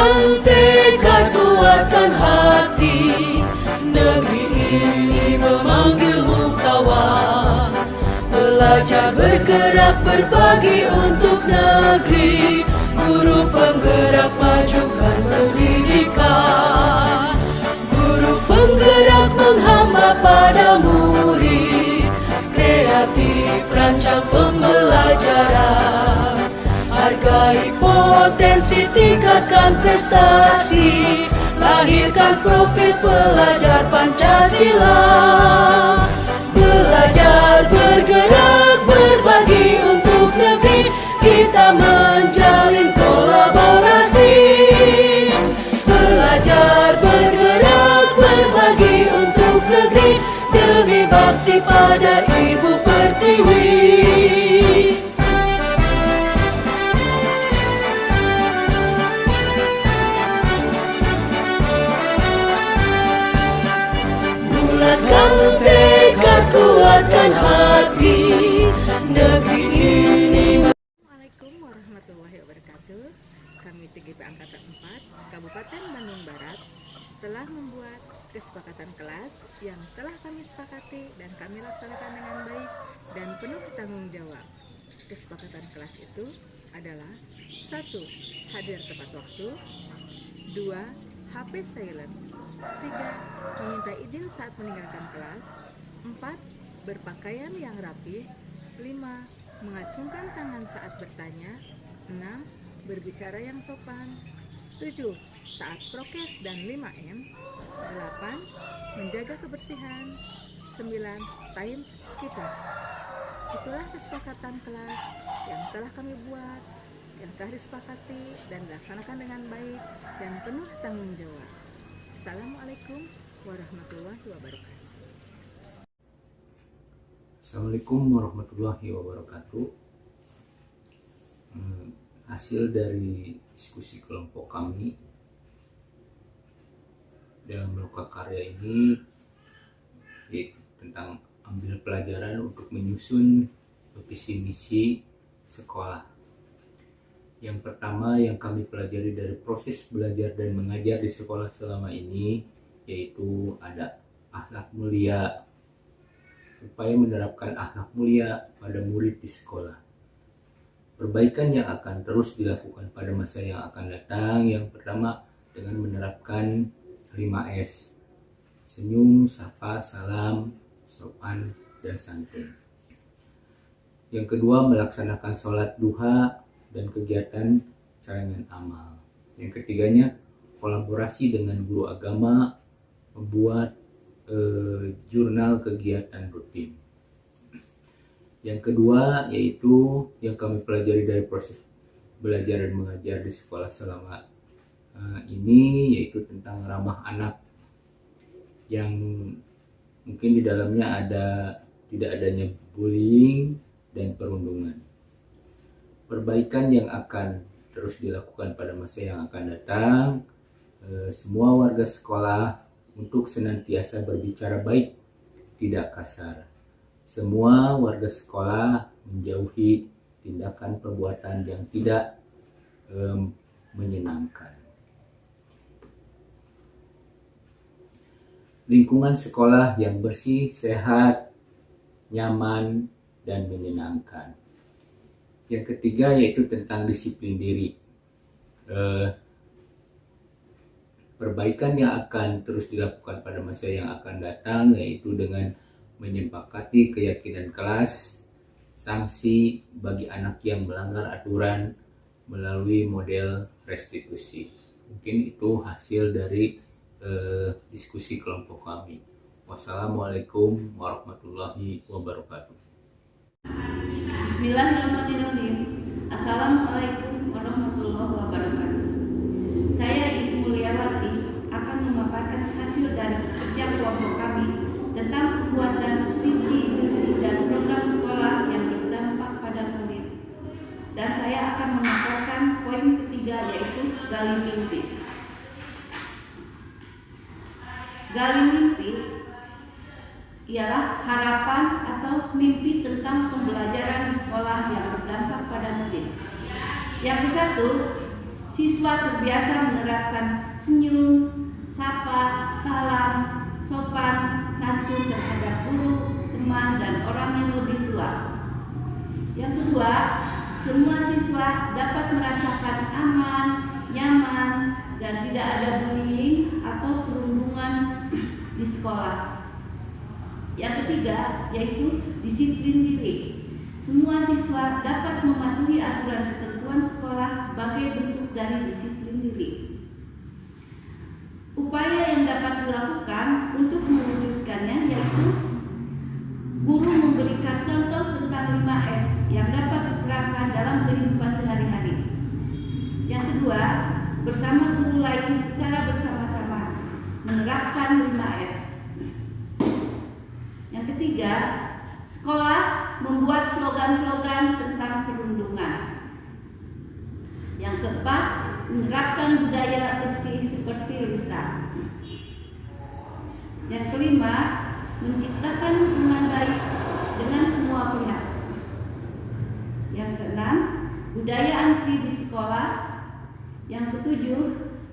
Bulatkan tekad, kuatkan hati. Negeri ini memanggilmu kawan. Belajar, bergerak, berbagi untuk negeri. Guru penggerak, majukan pendidikan. Guru penggerak menghamba pada murid. Kreatif, rancang pembelajaran. Hargai potensi, tingkatkan prestasi. Lahirkan profil pelajar Pancasila. Belajar, bergerak, berbagi untuk negeri. Kita menjalin kolaborasi. Belajar, bergerak, berbagi untuk negeri. Demi bakti pada Ibu Pertiwi. Bulatkan tekad, kuatkan hati. Negeri ini. Assalamualaikum warahmatullahi wabarakatuh. Kami CGP Angkatan 4 Kabupaten Bandung Barat telah membuat kesepakatan kelas yang telah kami sepakati dan kami laksanakan dengan baik dan penuh tanggung jawab. Kesepakatan kelas itu adalah 1. Hadir tepat waktu. 2. HP silent. 3. Meminta izin saat meninggalkan kelas. 4. Berpakaian yang rapi. 5. Mengacungkan tangan saat bertanya. 6. Berbicara yang sopan. 7. Taat prokes dan 5M. 8. Menjaga kebersihan. 9. Time kita. Itulah kesepakatan kelas yang telah kami buat, yang telah disepakati dan dilaksanakan dengan baik dan penuh tanggung jawab. Assalamualaikum warahmatullahi wabarakatuh. Assalamualaikum warahmatullahi wabarakatuh. Hasil dari diskusi kelompok kami dalam loka karya ini yaitu tentang ambil pelajaran untuk menyusun visi misi sekolah. Yang pertama yang kami pelajari dari proses belajar dan mengajar di sekolah selama ini yaitu ada akhlak mulia. Upaya menerapkan akhlak mulia pada murid di sekolah. Perbaikan yang akan terus dilakukan pada masa yang akan datang. Yang pertama dengan menerapkan 5S. Senyum, sapa, salam, sopan, dan santun. Yang kedua melaksanakan sholat duha dan kegiatan saringan amal. Yang ketiganya kolaborasi dengan guru agama membuat jurnal kegiatan rutin. Yang kedua yaitu yang kami pelajari dari proses belajar dan mengajar di sekolah selama ini yaitu tentang ramah anak, yang mungkin di dalamnya ada tidak adanya bullying dan perundungan. Perbaikan yang akan terus dilakukan pada masa yang akan datang, semua warga sekolah untuk senantiasa berbicara baik, tidak kasar. Semua warga sekolah menjauhi tindakan perbuatan yang tidak menyenangkan. Lingkungan sekolah yang bersih, sehat, nyaman, dan menyenangkan. Yang ketiga yaitu tentang disiplin diri. Perbaikan yang akan terus dilakukan pada masa yang akan datang yaitu dengan menyepakati keyakinan kelas, sanksi bagi anak yang melanggar aturan melalui model restitusi. Mungkin itu hasil dari diskusi kelompok kami. Wassalamualaikum warahmatullahi wabarakatuh. Bismillahirrahmanirrahim. Assalamualaikum warahmatullahi wabarakatuh. Saya Iis Mulyawati akan memaparkan hasil dari kerja kelompok kami tentang pembuatan visi misi dan program sekolah yang berdampak pada murid. Dan saya akan memaparkan poin ketiga yaitu gali mimpi. Gali mimpi ialah harapan atau mimpi tentang pembelajaran di sekolah yang berdampak pada murid. Yang ke-1, siswa terbiasa menerapkan senyum, sapa, salam, sopan, santun terhadap guru, teman, dan orang yang lebih tua. Yang kedua, semua siswa dapat merasakan aman, nyaman, dan tidak ada bullying atau perundungan di sekolah. Yang ketiga, yaitu disiplin diri. Semua siswa dapat mematuhi aturan ketentuan sekolah sebagai bentuk dari disiplin diri. Upaya yang dapat dilakukan untuk mewujudkannya yaitu guru memberikan contoh tentang 5S yang dapat diterapkan dalam kehidupan sehari-hari. Yang kedua, bersama guru lain secara bersama-sama menerapkan 5S. Yang ketiga, sekolah membuat slogan-slogan tentang perundungan. Yang keempat, menerapkan budaya bersih seperti lisan. Yang kelima, menciptakan hubungan baik dengan semua pihak. Yang keenam, budaya antri di sekolah. Yang ketujuh,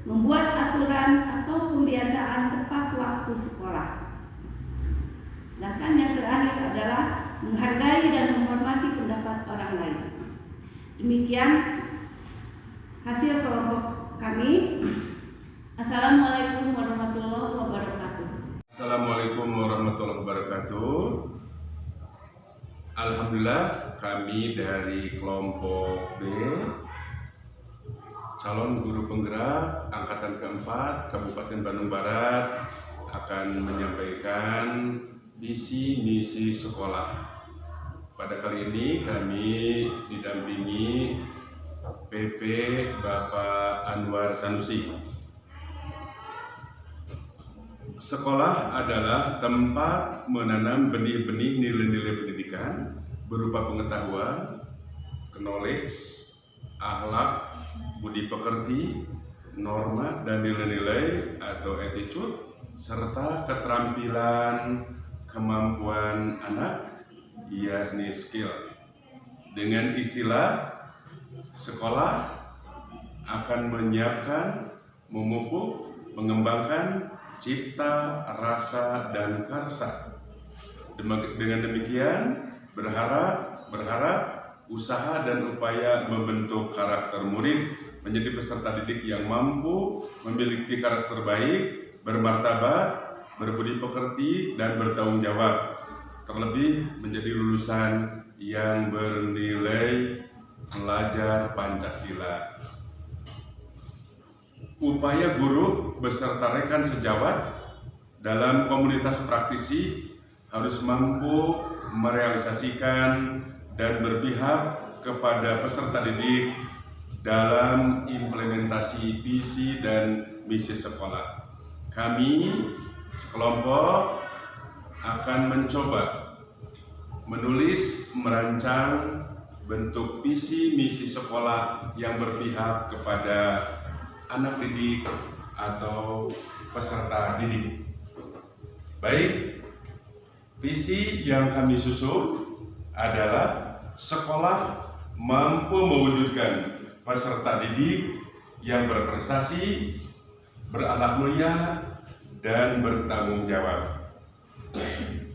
membuat aturan atau pembiasaan tepat waktu sekolah. Sedangkan yang terakhir adalah menghargai dan menghormati pendapat orang lain. Demikian hasil kelompok kami. Assalamualaikum warahmatullahi wabarakatuh. Assalamualaikum warahmatullahi wabarakatuh. Alhamdulillah, kami dari kelompok B, calon guru penggerak angkatan keempat Kabupaten Bandung Barat, akan menyampaikan visi misi sekolah. Pada kali ini kami didampingi PP Bapak Anwar Sanusi. Sekolah adalah tempat menanam benih-benih nilai-nilai pendidikan berupa pengetahuan, knowledge, akhlak, budi pekerti, norma dan nilai-nilai atau attitude, serta keterampilan kemampuan anak, yakni skill. Dengan istilah, sekolah akan menyiapkan, memupuk, mengembangkan cipta, rasa, dan karsa. Dengan demikian, berharap usaha dan upaya membentuk karakter murid menjadi peserta didik yang mampu memiliki karakter baik, bermartabat, berbudi pekerti, dan bertanggung jawab. Terlebih menjadi lulusan yang bernilai pelajar Pancasila. Upaya guru beserta rekan sejawat dalam komunitas praktisi harus mampu merealisasikan dan berpihak kepada peserta didik dalam implementasi visi dan misi sekolah. Kami sekelompok akan mencoba menulis, merancang bentuk visi misi sekolah yang berpihak kepada anak didik atau peserta didik. Baik, visi yang kami susun adalah sekolah mampu mewujudkan peserta didik yang berprestasi, berakhlak mulia, dan bertanggung jawab.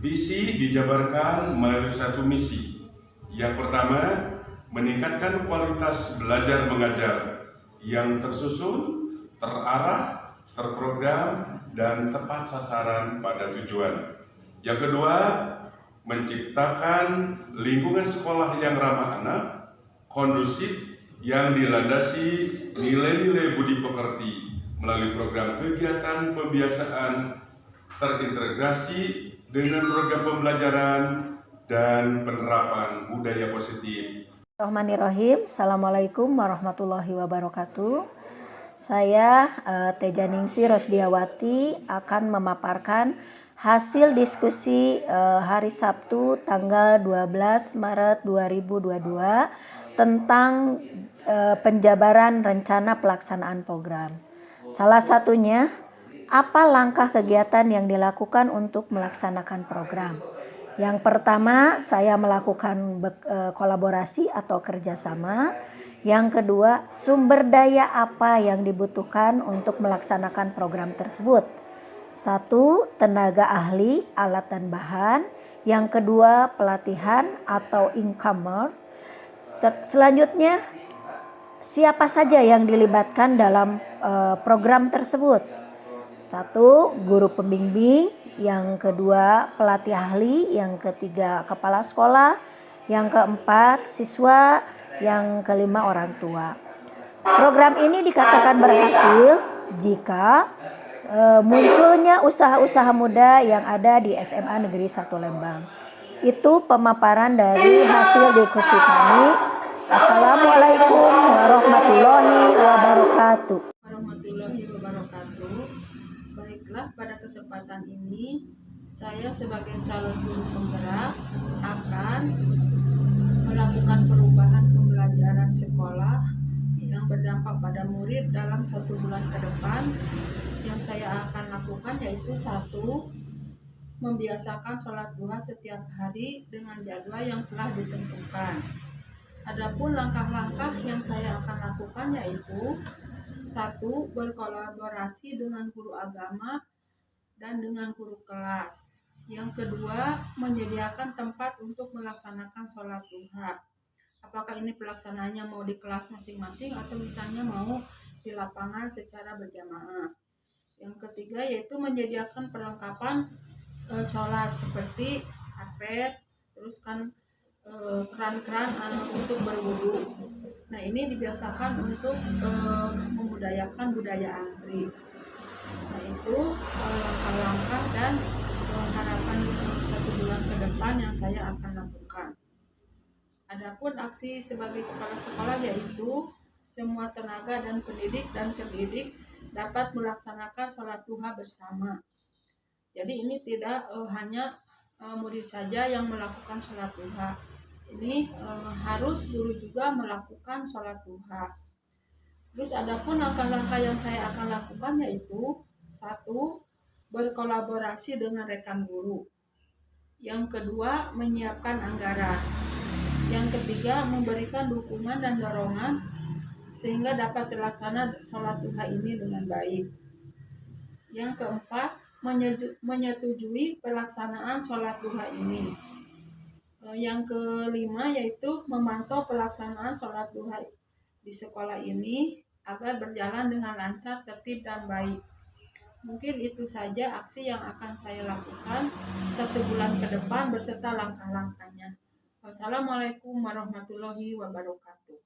Visi dijabarkan melalui satu misi. Yang pertama, meningkatkan kualitas belajar mengajar yang tersusun, terarah, terprogram, dan tepat sasaran pada tujuan. Yang kedua, menciptakan lingkungan sekolah yang ramah anak, kondusif, yang dilandasi nilai-nilai budi pekerti melalui program kegiatan pembiasaan terintegrasi dengan program pembelajaran dan penerapan budaya positif. Bismillahirrahmanirrahim. Assalamualaikum warahmatullahi wabarakatuh. Saya Teja Ningsi Rosdiawati akan memaparkan hasil diskusi hari Sabtu tanggal 12 Maret 2022 tentang penjabaran rencana pelaksanaan program. Salah satunya, apa langkah kegiatan yang dilakukan untuk melaksanakan program? Yang pertama, saya melakukan kolaborasi atau kerjasama. Yang kedua, sumber daya apa yang dibutuhkan untuk melaksanakan program tersebut. 1. Tenaga ahli, alat dan bahan. Yang kedua, pelatihan atau incomer. Selanjutnya, siapa saja yang dilibatkan dalam program tersebut. 1. Guru pembimbing. Yang kedua, pelatih ahli. Yang ketiga, kepala sekolah. Yang keempat, siswa. Yang kelima, orang tua. Program ini dikatakan berhasil jika munculnya usaha-usaha muda yang ada di SMA Negeri 1 Lembang. Itu pemaparan dari hasil diskusi kami. Assalamualaikum warahmatullahi wabarakatuh. Warahmatullahi wabarakatuh. Baiklah, pada kesempatan ini saya sebagai calon guru penggerak akan melakukan perubahan pembelajaran sekolah yang berdampak pada murid dalam 1 bulan ke depan. Yang saya akan lakukan yaitu 1. Membiasakan sholat duha setiap hari dengan jadwal yang telah ditentukan. Adapun langkah-langkah yang saya akan lakukan yaitu 1. Berkolaborasi dengan guru agama dan dengan guru kelas. Yang kedua, menyediakan tempat untuk melaksanakan sholat duha. Apakah ini pelaksanaannya mau di kelas masing-masing atau misalnya mau di lapangan secara berjamaah. Yang ketiga yaitu menyediakan perlengkapan sholat seperti karpet, terus kan keran-keran untuk berwudu. Nah, ini dibiasakan untuk membudayakan budaya antri. Nah, itu langkah-langkah dan harapan 1 bulan ke depan yang saya akan lakukan. Adapun aksi sebagai kepala sekolah yaitu semua tenaga dan pendidik dapat melaksanakan sholat duha bersama. Jadi ini tidak hanya murid saja yang melakukan sholat duha. Ini harus guru juga melakukan sholat duha. Terus adapun langkah-langkah yang saya akan lakukan yaitu 1. Berkolaborasi dengan rekan guru. Yang kedua, menyiapkan anggaran. Yang ketiga, memberikan dukungan dan dorongan sehingga dapat terlaksana sholat duha ini dengan baik. Yang keempat, menyetujui pelaksanaan sholat duha ini. Yang kelima yaitu memantau pelaksanaan sholat duha di sekolah ini agar berjalan dengan lancar, tertib, dan baik. Mungkin itu saja aksi yang akan saya lakukan 1 bulan ke depan beserta langkah-langkahnya. Wassalamualaikum warahmatullahi wabarakatuh.